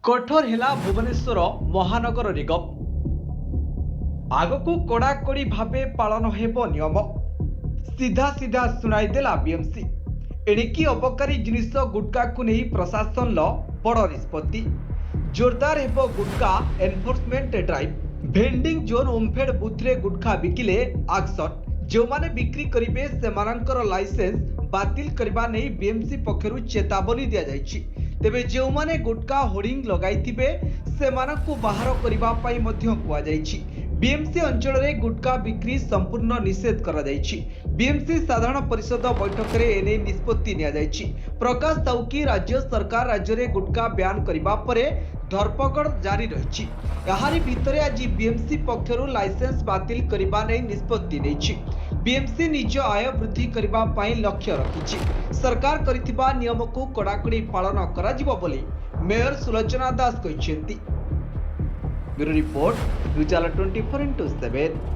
कठोर हेला भुवनेश्वर महानगर निगम आगकू कड़ाकड़ी भावे पालन हेब नियम सीधा सीधा सुनाई देला बीएमसी एणिकी अबकारी जिनिस गुटका को नहीं प्रशासन बड़ निष्पत्ति जोरदार हेब गुटका enforcement drive vending zone OMFED बुथरे गुटखा बिकिले एक्शन जो माने बिक्री करिवे सेमानंकर लाइसेंस बातिल करबा नहीं बीएमसी पक्षरु चेतावनी दिया जायछि। तेबे जो माने गुटका होर्डिंग लगाइथिबे सेमानंकु बाहर करबा पई मध्य कुआ जायछि। बीएमसी अंचल रे गुटका बिक्री संपूर्ण निषेध करा जायछि। बीएमसी साधारण परिषद बैठक रे एने निष्पत्ति निया जायछि। प्रकाश साहू की राज्य सरकार राज्य रे गुटका बैन करबा परे धरपकड़ जारी रहिछि। एहारी भितरे आज बीएमसी पक्षरु लाइसेंस बातिल करबा नै निष्पत्ति नैछि। बीएमसी निज आय वृद्धि करबा पई लक्ष्य रखिछि। सरकार करिथिबा नियम को कड़ाकड़ी पालन करा जिवो बोली मेयर सुलोचना दास कहिसेंती। ब्यूरो रिपोर्ट उजाला 24x7।